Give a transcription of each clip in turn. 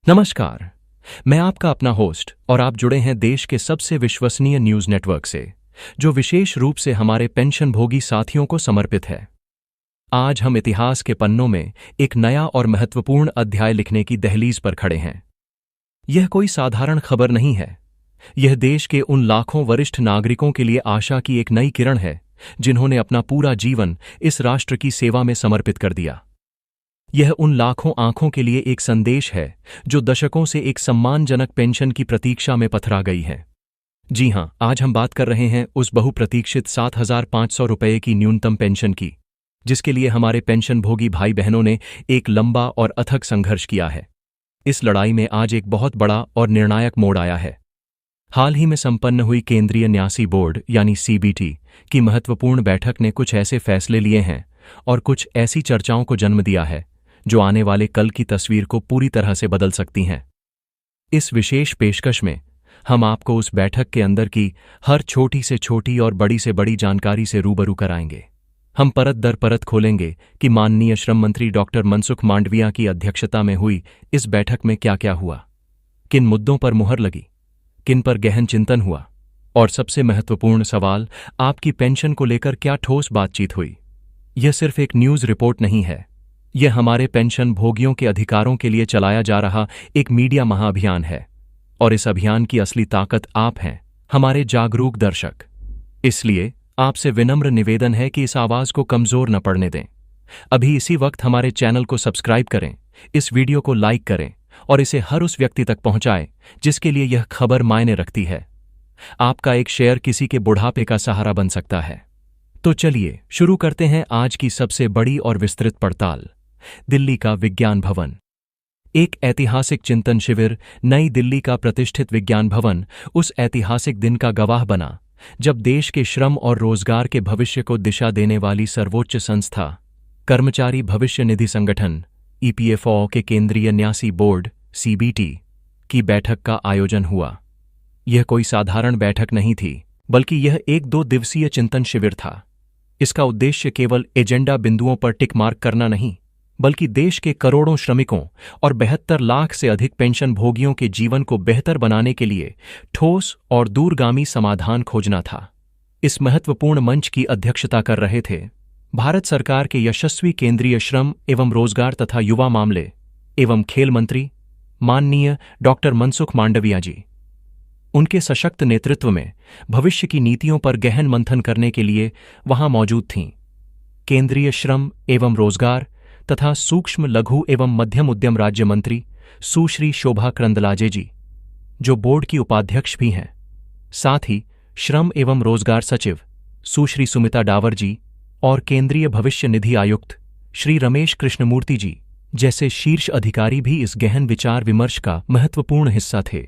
नमस्कार। मैं आपका अपना होस्ट और आप जुड़े हैं देश के सबसे विश्वसनीय न्यूज नेटवर्क से, जो विशेष रूप से हमारे पेंशनभोगी साथियों को समर्पित है। आज हम इतिहास के पन्नों में एक नया और महत्वपूर्ण अध्याय लिखने की दहलीज पर खड़े हैं। यह कोई साधारण खबर नहीं है। यह देश के उन लाखों वरिष्ठ नागरिकों के लिए आशा की एक नई किरण है, जिन्होंने अपना पूरा जीवन इस राष्ट्र की सेवा में समर्पित कर दिया। यह उन लाखों आंखों के लिए एक संदेश है, जो दशकों से एक सम्मानजनक पेंशन की प्रतीक्षा में पथरा गई है। जी हां, आज हम बात कर रहे हैं उस बहुप्रतीक्षित 7,500 रुपये की न्यूनतम पेंशन की, जिसके लिए हमारे पेंशनभोगी भाई बहनों ने एक लंबा और अथक संघर्ष किया है। इस लड़ाई में आज एक बहुत बड़ा और निर्णायक मोड़ आया है। हाल ही में संपन्न हुई केंद्रीय न्यासी बोर्ड यानी CBT की महत्वपूर्ण बैठक ने कुछ ऐसे फैसले लिए हैं और कुछ ऐसी चर्चाओं को जन्म दिया है जो आने वाले कल की तस्वीर को पूरी तरह से बदल सकती हैं। इस विशेष पेशकश में हम आपको उस बैठक के अंदर की हर छोटी से छोटी और बड़ी से बड़ी जानकारी से रूबरू कराएंगे। हम परत दर परत खोलेंगे कि माननीय श्रम मंत्री डॉक्टर मनसुख मांडविया की अध्यक्षता में हुई इस बैठक में क्या क्या हुआ, किन मुद्दों पर मुहर लगी, किन पर गहन चिंतन हुआ और सबसे महत्वपूर्ण सवाल, आपकी पेंशन को लेकर क्या ठोस बातचीत हुई। यह सिर्फ एक न्यूज रिपोर्ट नहीं है, यह हमारे पेंशन भोगियों के अधिकारों के लिए चलाया जा रहा एक मीडिया महाअभियान है। और इस अभियान की असली ताकत आप हैं, हमारे जागरूक दर्शक। इसलिए आपसे विनम्र निवेदन है कि इस आवाज को कमजोर न पड़ने दें। अभी इसी वक्त हमारे चैनल को सब्सक्राइब करें, इस वीडियो को लाइक करें और इसे हर उस व्यक्ति तक पहुंचाएं जिसके लिए यह खबर मायने रखती है। आपका एक शेयर किसी के बुढ़ापे का सहारा बन सकता है। तो चलिए शुरू करते हैं आज की सबसे बड़ी और विस्तृत पड़ताल। दिल्ली का विज्ञान भवन। एक ऐतिहासिक चिंतन शिविर। नई दिल्ली का प्रतिष्ठित विज्ञान भवन उस ऐतिहासिक दिन का गवाह बना जब देश के श्रम और रोजगार के भविष्य को दिशा देने वाली सर्वोच्च संस्था कर्मचारी भविष्य निधि संगठन EPFO के केंद्रीय न्यासी बोर्ड CBT की बैठक का आयोजन हुआ। यह कोई साधारण बैठक नहीं थी, बल्कि यह एक 2 दिवसीय चिंतन शिविर था। इसका उद्देश्य केवल एजेंडा बिंदुओं पर टिक मार्क करना नहीं, बल्कि देश के करोड़ों श्रमिकों और 72 लाख से अधिक पेंशन भोगियों के जीवन को बेहतर बनाने के लिए ठोस और दूरगामी समाधान खोजना था। इस महत्वपूर्ण मंच की अध्यक्षता कर रहे थे भारत सरकार के यशस्वी केंद्रीय श्रम एवं रोजगार तथा युवा मामले एवं खेल मंत्री माननीय डॉक्टर मनसुख मांडविया जी। उनके सशक्त नेतृत्व में भविष्य की नीतियों पर गहन मंथन करने के लिए वहां मौजूद थीं केंद्रीय श्रम एवं रोजगार तथा सूक्ष्म लघु एवं मध्यम उद्यम राज्य मंत्री सुश्री शोभा करंदलाजे जी, जो बोर्ड की उपाध्यक्ष भी हैं। साथ ही श्रम एवं रोजगार सचिव सुश्री सुमिता डावर जी और केंद्रीय भविष्य निधि आयुक्त श्री रमेश कृष्णमूर्ति जी जैसे शीर्ष अधिकारी भी इस गहन विचार विमर्श का महत्वपूर्ण हिस्सा थे।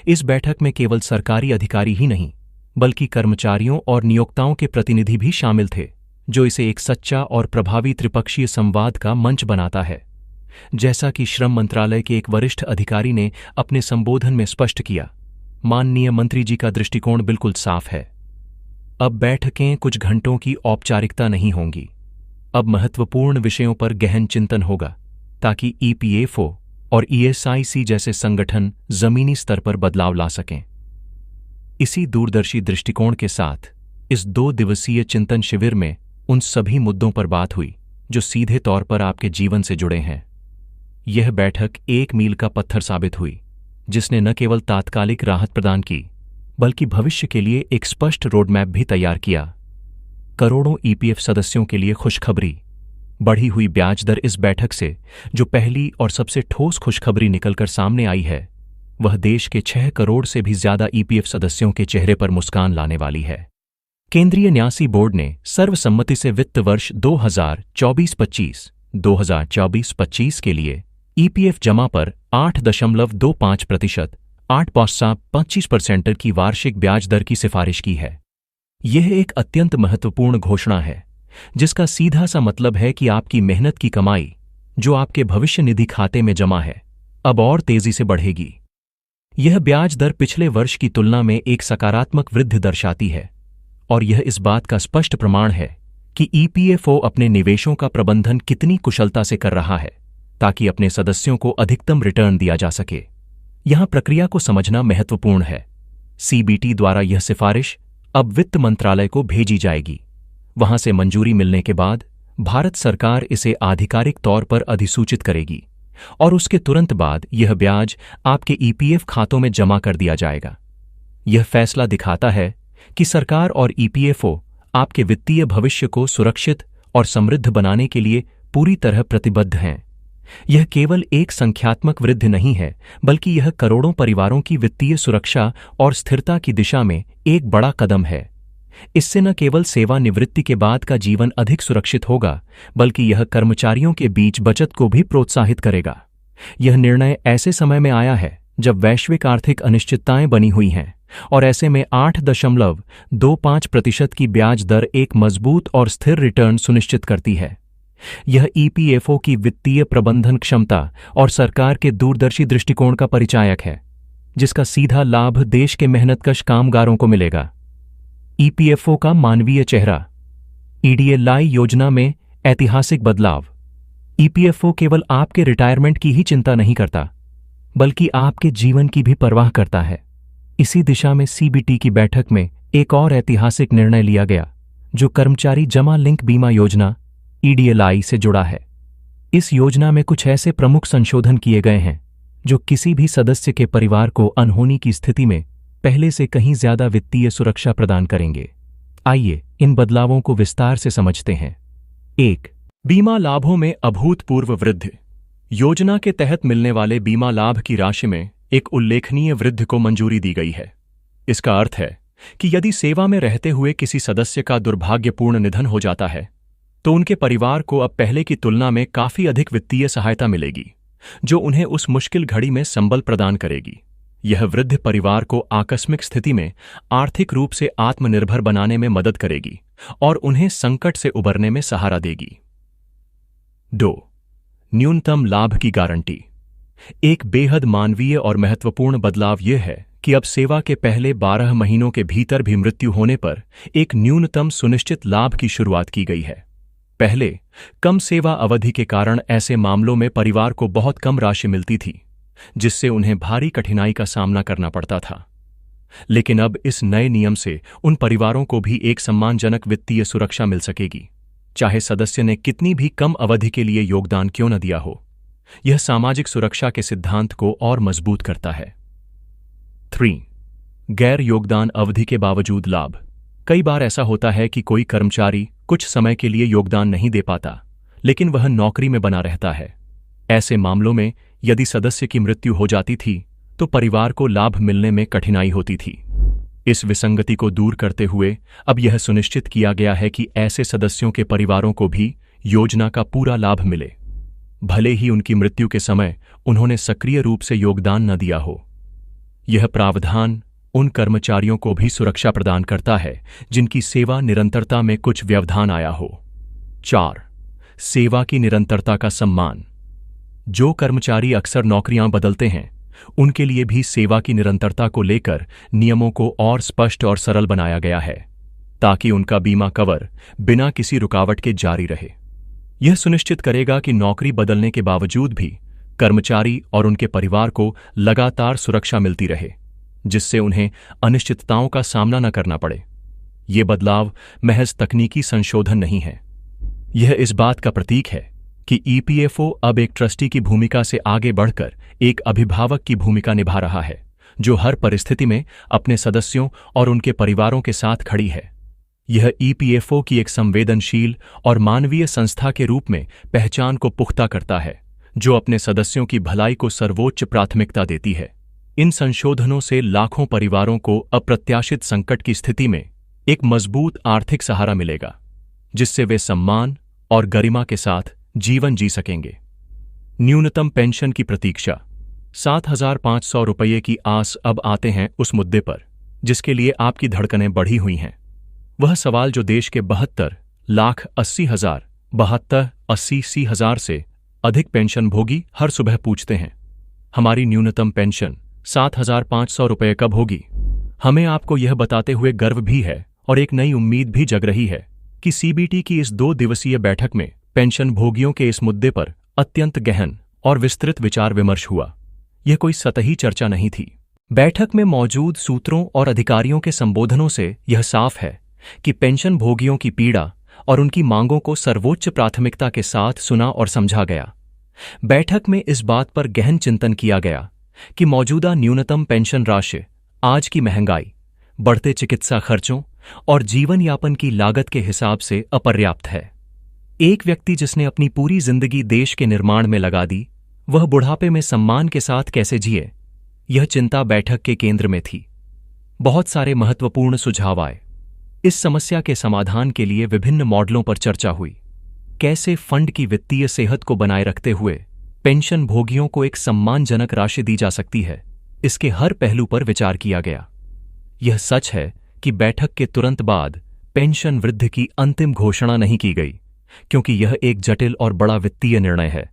इस बैठक में केवल सरकारी अधिकारी ही नहीं, बल्कि कर्मचारियों और नियोक्ताओं के प्रतिनिधि भी शामिल थे, जो इसे एक सच्चा और प्रभावी त्रिपक्षीय संवाद का मंच बनाता है। जैसा कि श्रम मंत्रालय के एक वरिष्ठ अधिकारी ने अपने संबोधन में स्पष्ट किया, माननीय मंत्री जी का दृष्टिकोण बिल्कुल साफ है। अब बैठकें कुछ घंटों की औपचारिकता नहीं होंगी। अब महत्वपूर्ण विषयों पर गहन चिंतन होगा, ताकि EPFO और ESIC जैसे संगठन जमीनी स्तर पर बदलाव ला सकें। इसी दूरदर्शी दृष्टिकोण के साथ इस 2 दिवसीय चिंतन शिविर में उन सभी मुद्दों पर बात हुई जो सीधे तौर पर आपके जीवन से जुड़े हैं। यह बैठक एक मील का पत्थर साबित हुई, जिसने न केवल तात्कालिक राहत प्रदान की, बल्कि भविष्य के लिए एक स्पष्ट रोडमैप भी तैयार किया। करोड़ों EPF सदस्यों के लिए खुशखबरी। बढ़ी हुई ब्याज दर। इस बैठक से जो पहली और सबसे ठोस खुशखबरी निकलकर सामने आई है, वह देश के 6 करोड़ से भी ज्यादा EPF सदस्यों के चेहरे पर मुस्कान लाने वाली है। केंद्रीय न्यासी बोर्ड ने सर्वसम्मति से वित्त वर्ष 2024-25 2024-25 के लिए EPF जमा पर 8.25% 8.25% की वार्षिक ब्याज दर की सिफारिश की है। यह एक अत्यंत महत्वपूर्ण घोषणा है, जिसका सीधा सा मतलब है कि आपकी मेहनत की कमाई, जो आपके भविष्य निधि खाते में जमा है, अब और तेजी से बढ़ेगी। यह ब्याज दर पिछले वर्ष की तुलना में एक सकारात्मक वृद्धि दर्शाती है और यह इस बात का स्पष्ट प्रमाण है कि EPFO अपने निवेशों का प्रबंधन कितनी कुशलता से कर रहा है, ताकि अपने सदस्यों को अधिकतम रिटर्न दिया जा सके। यहां प्रक्रिया को समझना महत्वपूर्ण है। सीबीटी द्वारा यह सिफारिश अब वित्त मंत्रालय को भेजी जाएगी। वहां से मंजूरी मिलने के बाद भारत सरकार इसे आधिकारिक तौर पर अधिसूचित करेगी और उसके तुरंत बाद यह ब्याज आपके ईपीएफ खातों में जमा कर दिया जाएगा। यह फैसला दिखाता है कि सरकार और ईपीएफओ आपके वित्तीय भविष्य को सुरक्षित और समृद्ध बनाने के लिए पूरी तरह प्रतिबद्ध हैं। यह केवल एक संख्यात्मक वृद्धि नहीं है, बल्कि यह करोड़ों परिवारों की वित्तीय सुरक्षा और स्थिरता की दिशा में एक बड़ा कदम है। इससे न केवल सेवानिवृत्ति के बाद का जीवन अधिक सुरक्षित होगा, बल्कि यह कर्मचारियों के बीच बचत को भी प्रोत्साहित करेगा। यह निर्णय ऐसे समय में आया है जब वैश्विक आर्थिक अनिश्चितताएं बनी हुई हैं और ऐसे में 8.25% की ब्याज दर एक मजबूत और स्थिर रिटर्न सुनिश्चित करती है। यह ईपीएफओ की वित्तीय प्रबंधन क्षमता और सरकार के दूरदर्शी दृष्टिकोण का परिचायक है, जिसका सीधा लाभ देश के मेहनतकश कामगारों को मिलेगा। ईपीएफओ का मानवीय चेहरा। ईडीएलआई योजना में ऐतिहासिक बदलाव। ईपीएफओ केवल आपके रिटायरमेंट की ही चिंता नहीं करता, बल्कि आपके जीवन की भी परवाह करता है। इसी दिशा में सीबीटी की बैठक में एक और ऐतिहासिक निर्णय लिया गया, जो कर्मचारी जमा लिंक बीमा योजना ईडीएलआई से जुड़ा है। इस योजना में कुछ ऐसे प्रमुख संशोधन किए गए हैं जो किसी भी सदस्य के परिवार को अनहोनी की स्थिति में पहले से कहीं ज्यादा वित्तीय सुरक्षा प्रदान करेंगे। आइए इन बदलावों को विस्तार से समझते हैं। 1. बीमा लाभों में अभूतपूर्व वृद्धि। योजना के तहत मिलने वाले बीमा लाभ की राशि में एक उल्लेखनीय वृद्धि को मंजूरी दी गई है। इसका अर्थ है कि यदि सेवा में रहते हुए किसी सदस्य का दुर्भाग्यपूर्ण निधन हो जाता है, तो उनके परिवार को अब पहले की तुलना में काफी अधिक वित्तीय सहायता मिलेगी, जो उन्हें उस मुश्किल घड़ी में संबल प्रदान करेगी। यह वृद्धि परिवार को आकस्मिक स्थिति में आर्थिक रूप से आत्मनिर्भर बनाने में मदद करेगी और उन्हें संकट से उबरने में सहारा देगी। 2. न्यूनतम लाभ की गारंटी। एक बेहद मानवीय और महत्वपूर्ण बदलाव यह है कि अब सेवा के पहले 12 महीनों के भीतर भी मृत्यु होने पर एक न्यूनतम सुनिश्चित लाभ की शुरुआत की गई है। पहले कम सेवा अवधि के कारण ऐसे मामलों में परिवार को बहुत कम राशि मिलती थी, जिससे उन्हें भारी कठिनाई का सामना करना पड़ता था। लेकिन अब इस नए नियम से उन परिवारों को भी एक सम्मानजनक वित्तीय सुरक्षा मिल सकेगी, चाहे सदस्य ने कितनी भी कम अवधि के लिए योगदान क्यों न दिया हो। यह सामाजिक सुरक्षा के सिद्धांत को और मजबूत करता है। 3. गैर योगदान अवधि के बावजूद लाभ। कई बार ऐसा होता है कि कोई कर्मचारी कुछ समय के लिए योगदान नहीं दे पाता, लेकिन वह नौकरी में बना रहता है। ऐसे मामलों में यदि सदस्य की मृत्यु हो जाती थी, तो परिवार को लाभ मिलने में कठिनाई होती थी। इस विसंगति को दूर करते हुए अब यह सुनिश्चित किया गया है कि ऐसे सदस्यों के परिवारों को भी योजना का पूरा लाभ मिले, भले ही उनकी मृत्यु के समय उन्होंने सक्रिय रूप से योगदान न दिया हो। यह प्रावधान उन कर्मचारियों को भी सुरक्षा प्रदान करता है जिनकी सेवा निरंतरता में कुछ व्यवधान आया हो। 4. सेवा की निरंतरता का सम्मान। जो कर्मचारी अक्सर नौकरियां बदलते हैं, उनके लिए भी सेवा की निरंतरता को लेकर नियमों को और स्पष्ट और सरल बनाया गया है, ताकि उनका बीमा कवर बिना किसी रुकावट के जारी रहे। यह सुनिश्चित करेगा कि नौकरी बदलने के बावजूद भी कर्मचारी और उनके परिवार को लगातार सुरक्षा मिलती रहे, जिससे उन्हें अनिश्चितताओं का सामना न करना पड़े। ये बदलाव महज तकनीकी संशोधन नहीं है, यह इस बात का प्रतीक है कि ईपीएफओ अब एक ट्रस्टी की भूमिका से आगे बढ़कर एक अभिभावक की भूमिका निभा रहा है, जो हर परिस्थिति में अपने सदस्यों और उनके परिवारों के साथ खड़ी है। यह ईपीएफओ की एक संवेदनशील और मानवीय संस्था के रूप में पहचान को पुख्ता करता है, जो अपने सदस्यों की भलाई को सर्वोच्च प्राथमिकता देती है। इन संशोधनों से लाखों परिवारों को अप्रत्याशित संकट की स्थिति में एक मजबूत आर्थिक सहारा मिलेगा, जिससे वे सम्मान और गरिमा के साथ जीवन जी सकेंगे। न्यूनतम पेंशन की प्रतीक्षा। 7,500 रुपये की आस। अब आते हैं उस मुद्दे पर जिसके लिए आपकी धड़कनें बढ़ी हुई हैं। वह सवाल जो देश के 72,80,000 से अधिक पेंशन भोगी हर सुबह पूछते हैं। हमारी न्यूनतम पेंशन 7,500 रुपये कब होगी? हमें आपको यह बताते हुए गर्व भी है और एक नई उम्मीद भी जग रही है कि सीबीटी की इस 2 दिवसीय बैठक में पेंशन भोगियों के इस मुद्दे पर अत्यंत गहन और विस्तृत विचार विमर्श हुआ। यह कोई सतही चर्चा नहीं थी। बैठक में मौजूद सूत्रों और अधिकारियों के संबोधनों से यह साफ है कि पेंशन भोगियों की पीड़ा और उनकी मांगों को सर्वोच्च प्राथमिकता के साथ सुना और समझा गया। बैठक में इस बात पर गहन चिंतन किया गया कि मौजूदा न्यूनतम पेंशन राशि आज की महंगाई, बढ़ते चिकित्सा खर्चों और जीवन यापन की लागत के हिसाब से अपर्याप्त है। एक व्यक्ति जिसने अपनी पूरी जिंदगी देश के निर्माण में लगा दी, वह बुढ़ापे में सम्मान के साथ कैसे जिए, यह चिंता बैठक के केंद्र में थी। बहुत सारे महत्वपूर्ण सुझाव आए। इस समस्या के समाधान के लिए विभिन्न मॉडलों पर चर्चा हुई। कैसे फंड की वित्तीय सेहत को बनाए रखते हुए पेंशन भोगियों को एक सम्मानजनक राशि दी जा सकती है, इसके हर पहलू पर विचार किया गया। यह सच है कि बैठक के तुरंत बाद पेंशन वृद्धि की अंतिम घोषणा नहीं की गई, क्योंकि यह एक जटिल और बड़ा वित्तीय निर्णय है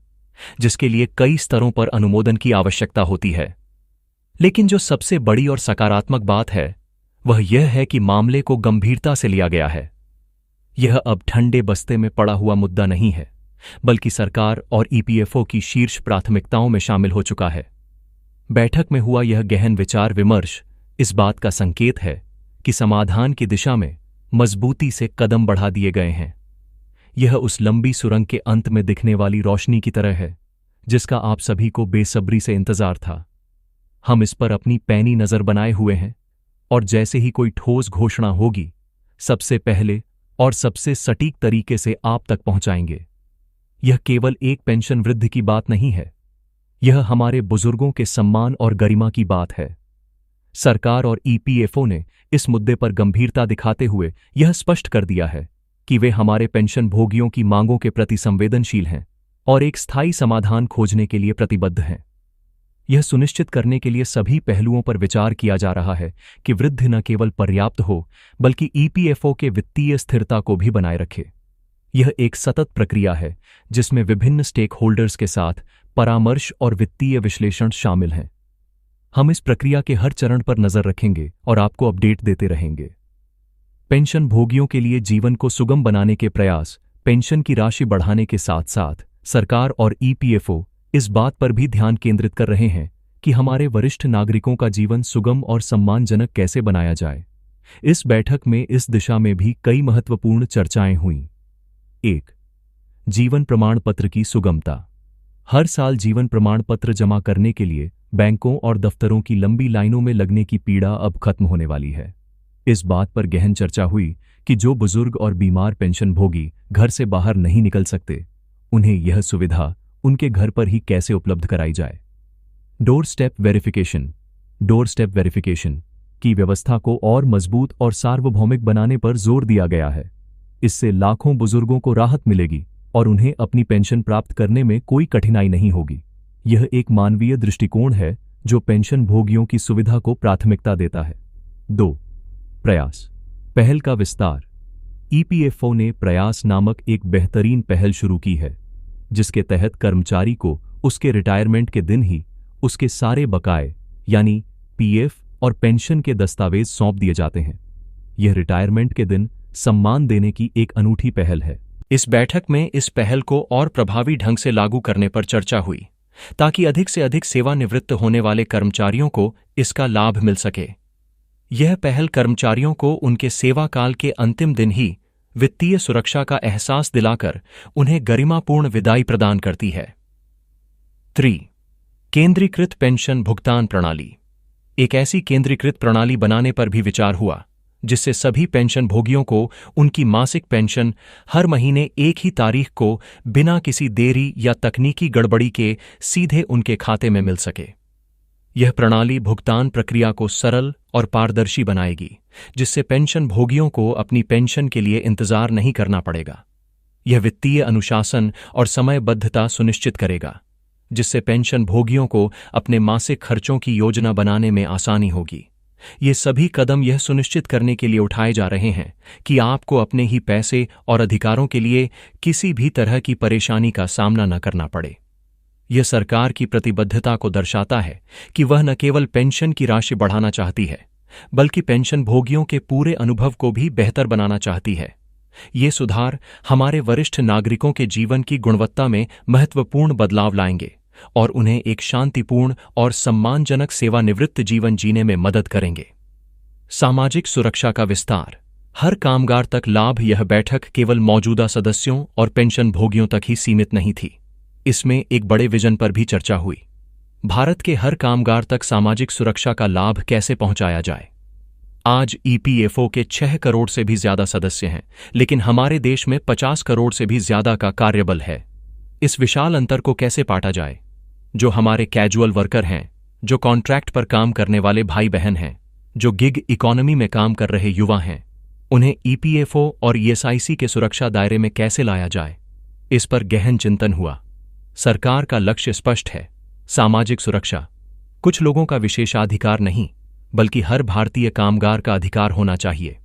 जिसके लिए कई स्तरों पर अनुमोदन की आवश्यकता होती है। लेकिन जो सबसे बड़ी और सकारात्मक बात है वह यह है कि मामले को गंभीरता से लिया गया है। यह अब ठंडे बस्ते में पड़ा हुआ मुद्दा नहीं है, बल्कि सरकार और ईपीएफओ की शीर्ष प्राथमिकताओं में शामिल हो चुका है। बैठक में हुआ यह गहन विचार विमर्श इस बात का संकेत है कि समाधान की दिशा में मजबूती से कदम बढ़ा दिए गए हैं। यह उस लंबी सुरंग के अंत में दिखने वाली रोशनी की तरह है जिसका आप सभी को बेसब्री से इंतजार था। हम इस पर अपनी पैनी नजर बनाए हुए हैं और जैसे ही कोई ठोस घोषणा होगी, सबसे पहले और सबसे सटीक तरीके से आप तक पहुंचाएंगे। यह केवल एक पेंशन वृद्धि की बात नहीं है, यह हमारे बुजुर्गों के सम्मान और गरिमा की बात है। सरकार और ईपीएफओ ने इस मुद्दे पर गंभीरता दिखाते हुए यह स्पष्ट कर दिया है कि वे हमारे पेंशन भोगियों की मांगों के प्रति संवेदनशील हैं और एक स्थायी समाधान खोजने के लिए प्रतिबद्ध हैं। यह सुनिश्चित करने के लिए सभी पहलुओं पर विचार किया जा रहा है कि वृद्धि न केवल पर्याप्त हो, बल्कि ईपीएफओ के वित्तीय स्थिरता को भी बनाए रखे। यह एक सतत प्रक्रिया है जिसमें विभिन्न स्टेक होल्डर्स के साथ परामर्श और वित्तीय विश्लेषण शामिल हैं। हम इस प्रक्रिया के हर चरण पर नजर रखेंगे और आपको अपडेट देते रहेंगे। पेंशन भोगियों के लिए जीवन को सुगम बनाने के प्रयास, पेंशन की राशि बढ़ाने के साथ साथ सरकार और ईपीएफओ इस बात पर भी ध्यान केंद्रित कर रहे हैं कि हमारे वरिष्ठ नागरिकों का जीवन सुगम और सम्मानजनक कैसे बनाया जाए। इस बैठक में इस दिशा में भी कई महत्वपूर्ण चर्चाएं हुईं। 1. जीवन प्रमाण पत्र की सुगमता। हर साल जीवन प्रमाण पत्र जमा करने के लिए बैंकों और दफ्तरों की लंबी लाइनों में लगने की पीड़ा अब खत्म होने वाली है। इस बात पर गहन चर्चा हुई कि जो बुजुर्ग और बीमार पेंशन भोगी घर से बाहर नहीं निकल सकते, उन्हें यह सुविधा उनके घर पर ही कैसे उपलब्ध कराई जाए। डोर स्टेप वेरिफिकेशन की व्यवस्था को और मजबूत और सार्वभौमिक बनाने पर जोर दिया गया है। इससे लाखों बुजुर्गों को राहत मिलेगी और उन्हें अपनी पेंशन प्राप्त करने में कोई कठिनाई नहीं होगी। यह एक मानवीय दृष्टिकोण है जो पेंशन भोगियों की सुविधा को प्राथमिकता देता है। 2. प्रयास पहल का विस्तार। ईपीएफओ ने प्रयास नामक एक बेहतरीन पहल शुरू की है, जिसके तहत कर्मचारी को उसके रिटायरमेंट के दिन ही उसके सारे बकाए यानी पीएफ और पेंशन के दस्तावेज सौंप दिए जाते हैं। यह रिटायरमेंट के दिन सम्मान देने की एक अनूठी पहल है। इस बैठक में इस पहल को और प्रभावी ढंग से लागू करने पर चर्चा हुई ताकि अधिक से अधिक सेवानिवृत्त होने वाले कर्मचारियों को इसका लाभ मिल सके। यह पहल कर्मचारियों को उनके सेवा काल के अंतिम दिन ही वित्तीय सुरक्षा का एहसास दिलाकर उन्हें गरिमापूर्ण विदाई प्रदान करती है। 3. केंद्रीकृत पेंशन भुगतान प्रणाली। एक ऐसी केंद्रीकृत प्रणाली बनाने पर भी विचार हुआ जिससे सभी पेंशन भोगियों को उनकी मासिक पेंशन हर महीने एक ही तारीख को बिना किसी देरी या तकनीकी गड़बड़ी के सीधे उनके खाते में मिल सके। यह प्रणाली भुगतान प्रक्रिया को सरल और पारदर्शी बनाएगी, जिससे पेंशन भोगियों को अपनी पेंशन के लिए इंतजार नहीं करना पड़ेगा। यह वित्तीय अनुशासन और समयबद्धता सुनिश्चित करेगा, जिससे पेंशन भोगियों को अपने मासिक खर्चों की योजना बनाने में आसानी होगी। ये सभी कदम यह सुनिश्चित करने के लिए उठाए जा रहे हैं कि आपको अपने ही पैसे और अधिकारों के लिए किसी भी तरह की परेशानी का सामना न करना पड़े। यह सरकार की प्रतिबद्धता को दर्शाता है कि वह न केवल पेंशन की राशि बढ़ाना चाहती है, बल्कि पेंशन भोगियों के पूरे अनुभव को भी बेहतर बनाना चाहती है। ये सुधार हमारे वरिष्ठ नागरिकों के जीवन की गुणवत्ता में महत्वपूर्ण बदलाव लाएंगे और उन्हें एक शांतिपूर्ण और सम्मानजनक सेवानिवृत्त जीवन जीने में मदद करेंगे। सामाजिक सुरक्षा का विस्तार। हर कामगार तक लाभ। यह बैठक केवल मौजूदा सदस्यों और पेंशन भोगियों तक ही सीमित नहीं थी। इसमें एक बड़े विजन पर भी चर्चा हुई। भारत के हर कामगार तक सामाजिक सुरक्षा का लाभ कैसे पहुंचाया जाए। आज ईपीएफओ के 6 करोड़ से भी ज्यादा सदस्य हैं, लेकिन हमारे देश में 50 करोड़ से भी ज्यादा का कार्यबल है। इस विशाल अंतर को कैसे पाटा जाए। जो हमारे कैजुअल वर्कर हैं, जो कॉन्ट्रैक्ट पर काम करने वाले भाई बहन हैं, जो गिग इकोनॉमी में काम कर रहे युवा हैं, उन्हें ईपीएफओ और ईएसआईसी के सुरक्षा दायरे में कैसे लाया जाए, इस पर गहन चिंतन हुआ। सरकार का लक्ष्य स्पष्ट है, सामाजिक सुरक्षा कुछ लोगों का विशेषाधिकार नहीं, बल्कि हर भारतीय कामगार का अधिकार होना चाहिए।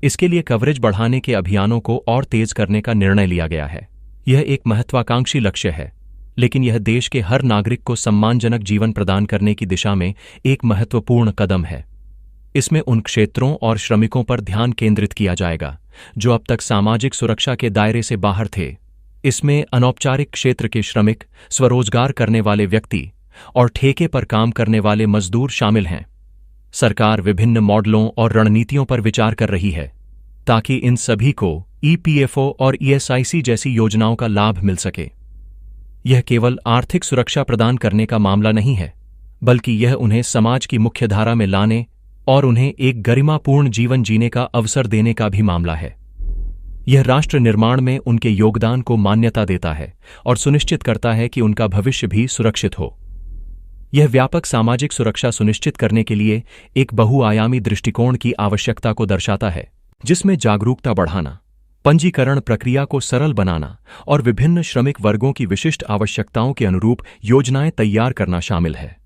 इसके लिए कवरेज बढ़ाने के अभियानों को और तेज करने का निर्णय लिया गया है। यह एक महत्वाकांक्षी लक्ष्य है, लेकिन यह देश के हर नागरिक को सम्मानजनक जीवन प्रदान करने की दिशा में एक महत्वपूर्ण कदम है। इसमें उन क्षेत्रों और श्रमिकों पर ध्यान केंद्रित किया जाएगा जो अब तक सामाजिक सुरक्षा के दायरे से बाहर थे। इसमें अनौपचारिक क्षेत्र के श्रमिक, स्वरोजगार करने वाले व्यक्ति और ठेके पर काम करने वाले मजदूर शामिल हैं। सरकार विभिन्न मॉडलों और रणनीतियों पर विचार कर रही है ताकि इन सभी को ईपीएफओ और ईएसआईसी जैसी योजनाओं का लाभ मिल सके। यह केवल आर्थिक सुरक्षा प्रदान करने का मामला नहीं है, बल्कि यह उन्हें समाज की मुख्यधारा में लाने और उन्हें एक गरिमापूर्ण जीवन जीने का अवसर देने का भी मामला है। यह राष्ट्र निर्माण में उनके योगदान को मान्यता देता है और सुनिश्चित करता है कि उनका भविष्य भी सुरक्षित हो। यह व्यापक सामाजिक सुरक्षा सुनिश्चित करने के लिए एक बहुआयामी दृष्टिकोण की आवश्यकता को दर्शाता है, जिसमें जागरूकता बढ़ाना, पंजीकरण प्रक्रिया को सरल बनाना और विभिन्न श्रमिक वर्गों की विशिष्ट आवश्यकताओं के अनुरूप योजनाएं तैयार करना शामिल है।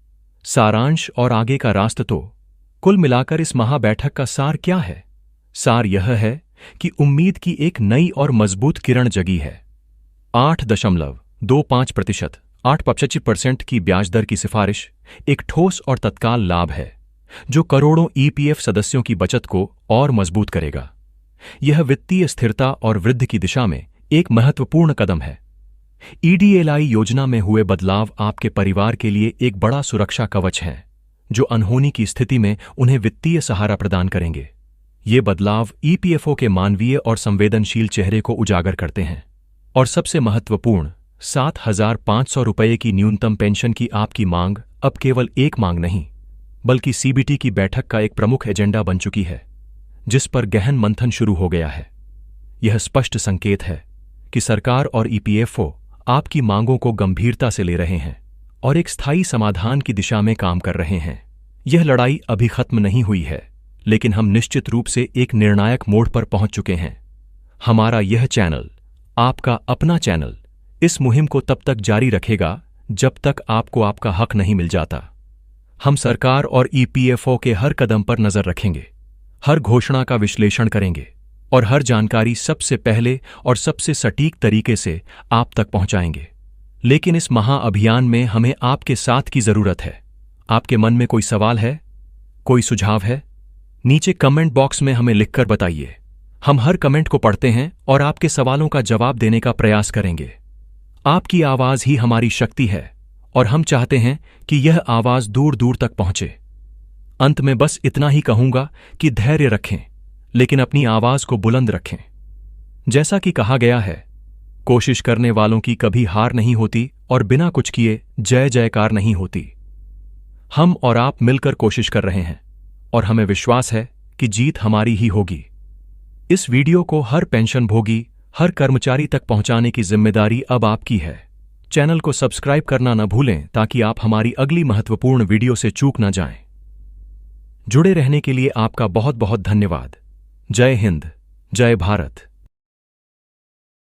सारांश और आगे का रास्ता। तो कुल मिलाकर इस महाबैठक का सार क्या है? सार यह है कि उम्मीद की एक नई और मजबूत किरण जगी है। 8.25%, 8.25% की ब्याज दर की सिफारिश एक ठोस और तत्काल लाभ है जो करोड़ों ईपीएफ सदस्यों की बचत को और मजबूत करेगा। यह वित्तीय स्थिरता और वृद्धि की दिशा में एक महत्वपूर्ण कदम है। ईडीएलआई योजना में हुए बदलाव आपके परिवार के लिए एक बड़ा सुरक्षा कवच है जो अनहोनी की स्थिति में उन्हें वित्तीय सहारा प्रदान करेंगे। ये बदलाव ईपीएफओ के मानवीय और संवेदनशील चेहरे को उजागर करते हैं। और सबसे महत्वपूर्ण, 7,500 रुपये की न्यूनतम पेंशन की आपकी मांग अब केवल एक मांग नहीं, बल्कि सीबीटी की बैठक का एक प्रमुख एजेंडा बन चुकी है, जिस पर गहन मंथन शुरू हो गया है। यह स्पष्ट संकेत है कि सरकार और ईपीएफओ आपकी मांगों को गंभीरता से ले रहे हैं और एक स्थायी समाधान की दिशा में काम कर रहे हैं। यह लड़ाई अभी खत्म नहीं हुई है, लेकिन हम निश्चित रूप से एक निर्णायक मोड़ पर पहुंच चुके हैं। हमारा यह चैनल, आपका अपना चैनल, इस मुहिम को तब तक जारी रखेगा जब तक आपको आपका हक नहीं मिल जाता। हम सरकार और ईपीएफओ के हर कदम पर नजर रखेंगे, हर घोषणा का विश्लेषण करेंगे और हर जानकारी सबसे पहले और सबसे सटीक तरीके से आप तक पहुंचाएंगे। लेकिन इस महाअभियान में हमें आपके साथ की जरूरत है। आपके मन में कोई सवाल है, कोई सुझाव है? नीचे कमेंट बॉक्स में हमें लिखकर बताइए। हम हर कमेंट को पढ़ते हैं और आपके सवालों का जवाब देने का प्रयास करेंगे। आपकी आवाज ही हमारी शक्ति है और हम चाहते हैं कि यह आवाज दूर दूर तक पहुंचे। अंत में बस इतना ही कहूंगा कि धैर्य रखें, लेकिन अपनी आवाज को बुलंद रखें। जैसा कि कहा गया है, कोशिश करने वालों की कभी हार नहीं होती और बिना कुछ किए जय जयकार नहीं होती। हम और आप मिलकर कोशिश कर रहे हैं और हमें विश्वास है कि जीत हमारी ही होगी। इस वीडियो को हर पेंशन भोगी, हर कर्मचारी तक पहुंचाने की जिम्मेदारी अब आपकी है। चैनल को सब्सक्राइब करना न भूलें ताकि आप हमारी अगली महत्वपूर्ण वीडियो से चूक न जाएं। जुड़े रहने के लिए आपका बहुत बहुत धन्यवाद। जय हिंद, जय भारत।